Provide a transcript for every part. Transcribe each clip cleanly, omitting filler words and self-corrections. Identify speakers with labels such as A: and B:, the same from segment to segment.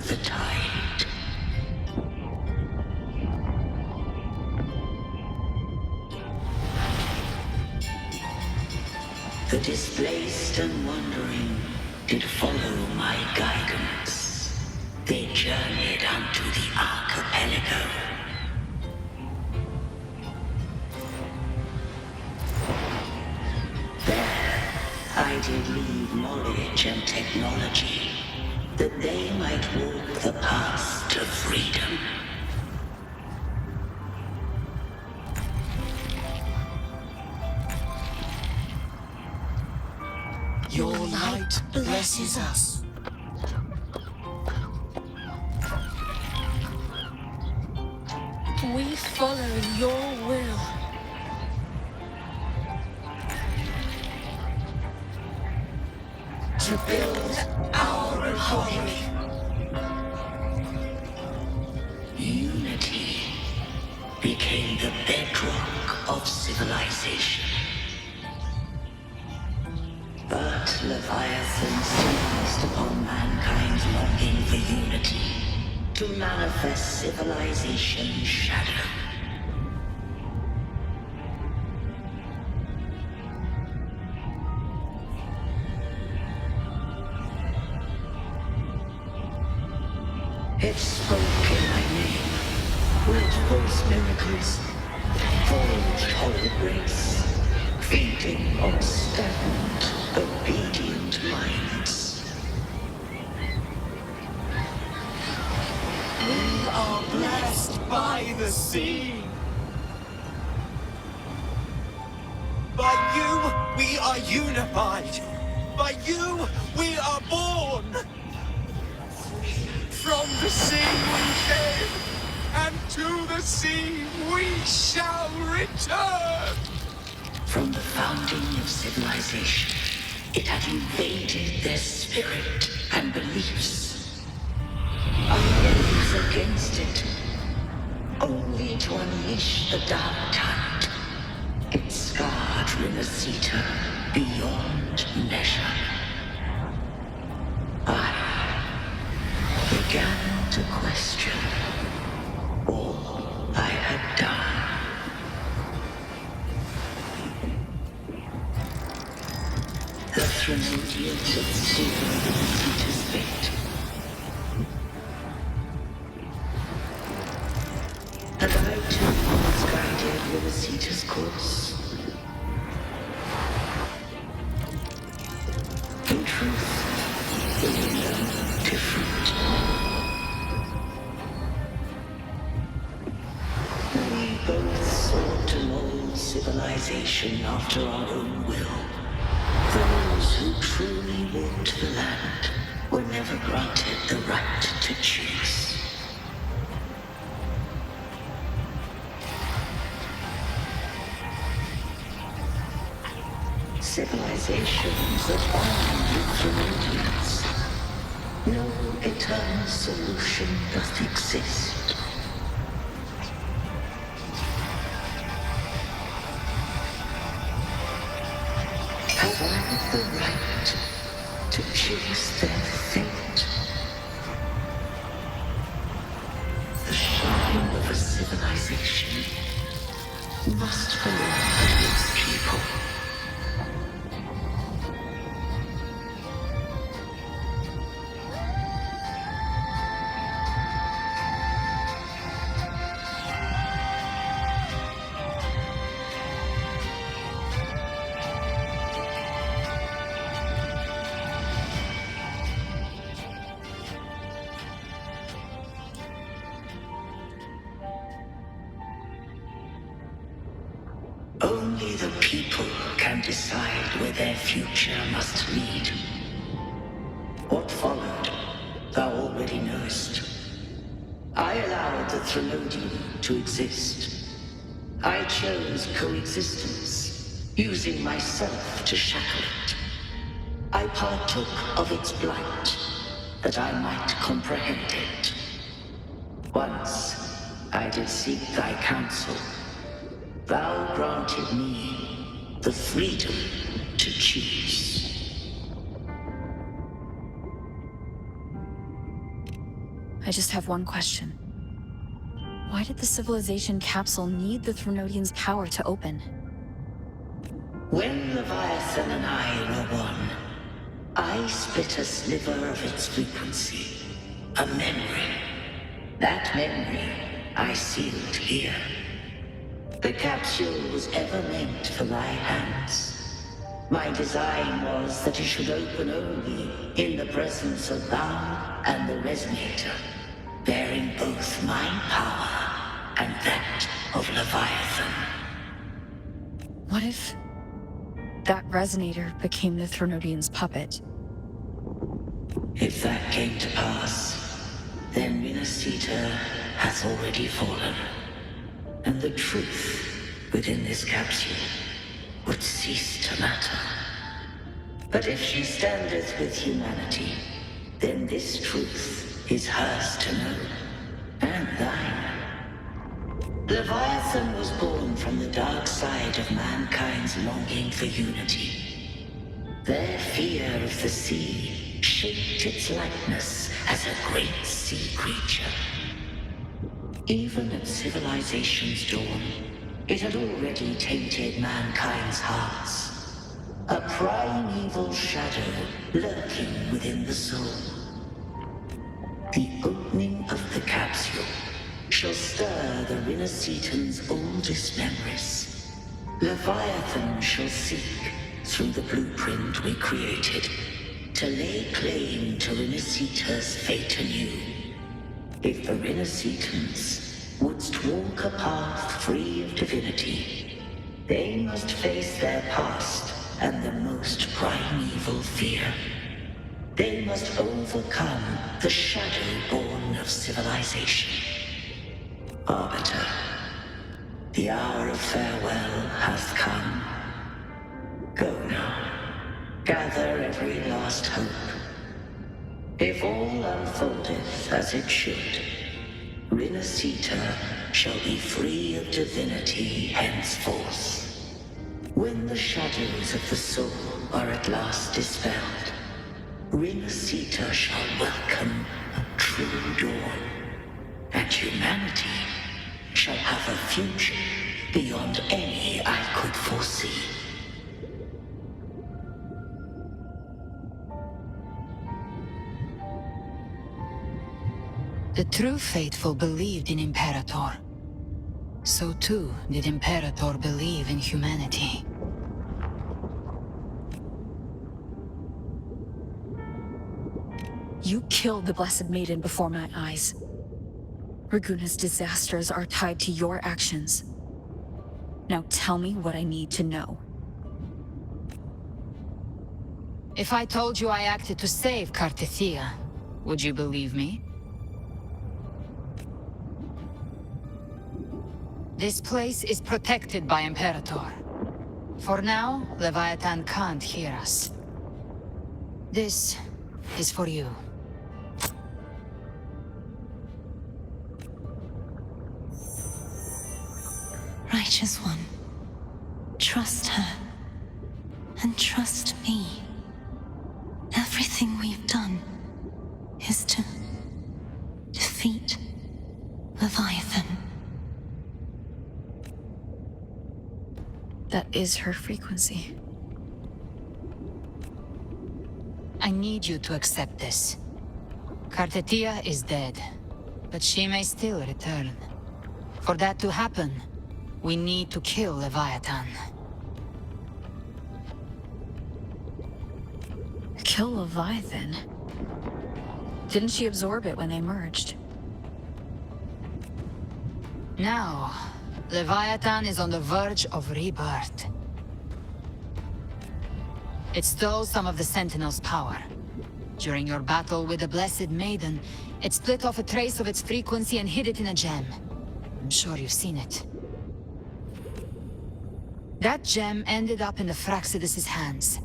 A: the tide. The displaced and wandering did follow my guidance. They journeyed unto the archipelago. There I did leave knowledge and technology, that they might walk the path to freedom.
B: Your light blesses us.
C: We follow your will.
B: To build our republic.
A: Unity became the bedrock of civilization. But Leviathan seized upon mankind's longing for unity to manifest civilization's shadow. It spoke in my name, with false miracles, forged hollow grace, feeding on stagnant, obedient minds.
B: We are blessed by the sea. By you, we are unified. By you, we are born. From the sea we came, and to the sea we shall return.
A: From the founding of civilization, it had invaded their spirit and beliefs. Our enemies against it, only to unleash the dark tide. It scarred rinascita beyond measure. I began to question all I had done. The Trinodians had sealed Rinascita's fate. And I too was guided Rinascita's course. In truth, we were different. We both sought to mold civilization after our own will. Those who truly walked the land were never granted the right to choose. Civilizations are bound with remedies. No eternal solution doth exist. Have I the right to choose their fate? The shine of a civilization must belong to its people. Only the people can decide where their future must lead. What followed, thou already knowest. I allowed the Trinodian to exist. I chose coexistence, using myself to shackle it. I partook of its blight, that I might comprehend it. Once I did seek thy counsel. Thou granted me the freedom to choose.
C: I just have one question. Why did the civilization capsule need the Threnodian's power to open?
A: When Leviathan and I were one, I split a sliver of its frequency. A memory. That memory I sealed here. The capsule was ever meant for my hands. My design was that it should open only in the presence of thou and the resonator, bearing both my power and that of Leviathan.
C: What if that resonator became the Threnodian's puppet?
A: If that came to pass, then rinascita has already fallen, and the truth within this capsule would cease to matter. But if she standeth with humanity, then this truth is hers to know, and thine. Leviathan was born from the dark side of mankind's longing for unity. Their fear of the sea shaped its likeness as a great sea creature. Even at civilization's dawn, it had already tainted mankind's hearts. A primeval shadow lurking within the soul. The opening of the capsule shall stir the rinascitan's oldest memories. Leviathan shall seek, through the blueprint we created, to lay claim to rinascita's fate anew. If the rinascitans wouldst walk a path free of divinity, they must face their past and the most primeval fear. They must overcome the shadow born of civilization. Arbiter, the hour of farewell hath come. Go now, gather every last hope. If all unfoldeth as it should, rinascita shall be free of divinity henceforth. When the shadows of the soul are at last dispelled, rinascita shall welcome a true dawn, and humanity shall have a future beyond any I could foresee.
D: The true faithful believed in Imperator. So too did Imperator believe in humanity.
C: You killed the Blessed Maiden before my eyes. Raguna's disasters are tied to your actions. Now tell me what I need to know.
D: If I told you I acted to save Cartethia, would you believe me? This place is protected by Imperator. For now, Leviathan can't hear us. This is for you.
E: Righteous One, trust her, and trust me. Everything we've done is to defeat Leviathan.
C: That is her frequency.
D: I need you to accept this. Cartethia is dead, but she may still return. For that to happen, we need to kill Leviathan.
C: Kill Leviathan? Didn't she absorb it when they merged?
D: Now, Leviathan is on the verge of rebirth. It stole some of the Sentinel's power. During your battle with the Blessed Maiden, it split off a trace of its frequency and hid it in a gem. I'm sure you've seen it. That gem ended up in the Fraxidus' hands.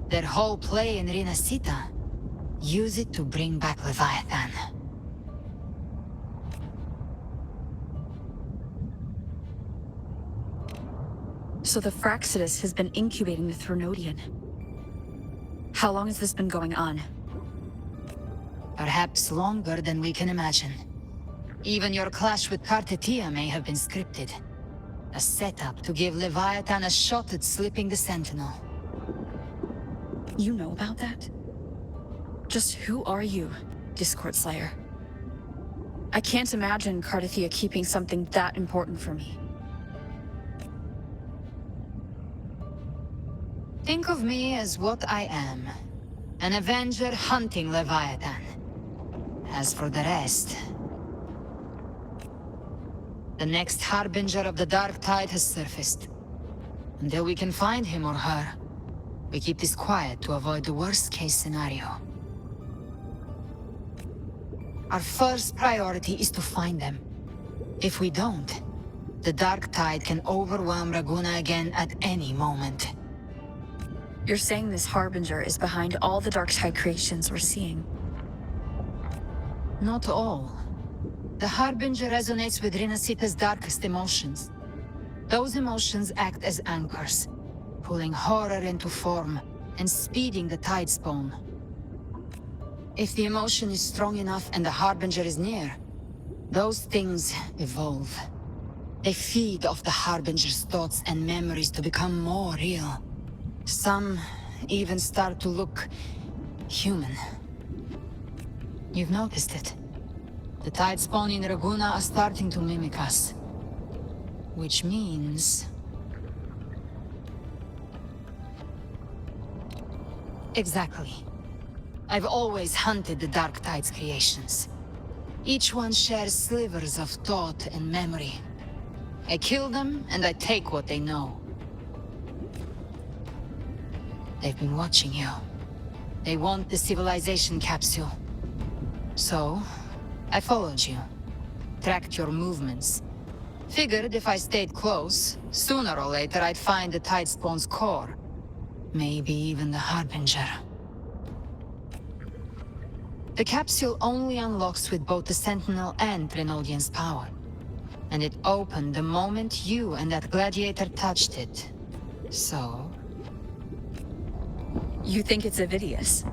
D: Their whole play in Rinascita. Use it to bring back Leviathan.
C: So the Fraxidus has been incubating the Threnodian. How long has this been going on?
D: Perhaps longer than we can imagine. Even your clash with Kartetia may have been scripted. A setup to give Leviathan a shot at slipping the Sentinel.
C: You know about that? Just who are you, Discord Slayer? I can't imagine Kardathia keeping something that important from me.
D: Think of me as what I am. An Avenger hunting Leviathan. As for the rest... The next Harbinger of the Dark Tide has surfaced. Until we can find him or her, we keep this quiet to avoid the worst-case scenario. Our first priority is to find them. If we don't, the Dark Tide can overwhelm Raguna again at any moment.
C: You're saying this Harbinger is behind all the Dark Tide creations we're seeing?
D: Not all. The Harbinger resonates with Rinascita's darkest emotions. Those emotions act as anchors, pulling horror into form and speeding the tide spawn. If the emotion is strong enough and the Harbinger is near, those things evolve. They feed off the Harbinger's thoughts and memories to become more real. Some even start to look human. You've noticed it. The tide spawn in Raguna are starting to mimic us. Which means... Exactly. I've always hunted the Dark Tide's creations. Each one shares slivers of thought and memory. I kill them, and I take what they know. They've been watching you. They want the civilization capsule. So, I followed you. Tracked your movements. Figured if I stayed close, sooner or later I'd find the Tide Spawn's core. Maybe even the Harbinger. The capsule only unlocks with both the Sentinel and Trinodian's power. And it opened the moment you and that gladiator touched it. So...
C: You think it's Avidius.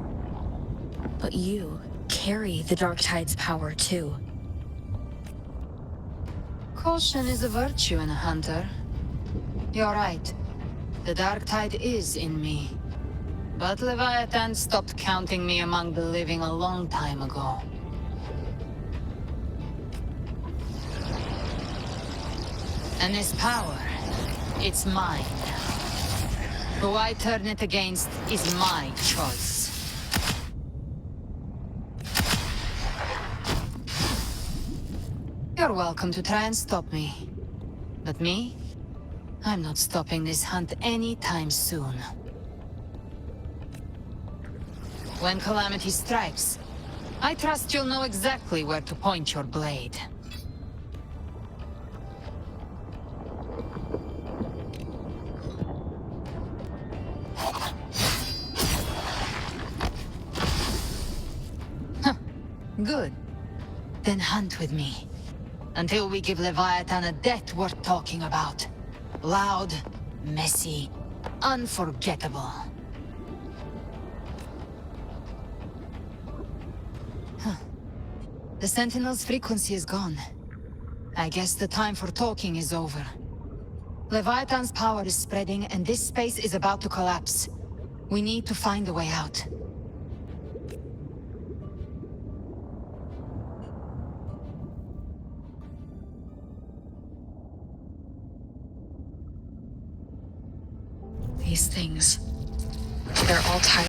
C: But you carry the Dark Tide's power too.
D: Caution is a virtue in a hunter. You're right. The Dark Tide is in me. But Leviathan stopped counting me among the living a long time ago. And this power, it's mine. Who I turn it against is my choice. You're welcome to try and stop me. But me? I'm not stopping this hunt anytime soon. When calamity strikes, I trust you'll know exactly where to point your blade. Huh. Good. Then hunt with me. Until we give Leviathan a death worth talking about. Loud, messy, unforgettable. The Sentinel's frequency is gone. I guess the time for talking is over. Leviathan's power is spreading, and this space is about to collapse. We need to find a way out.
C: These things, they're all tied.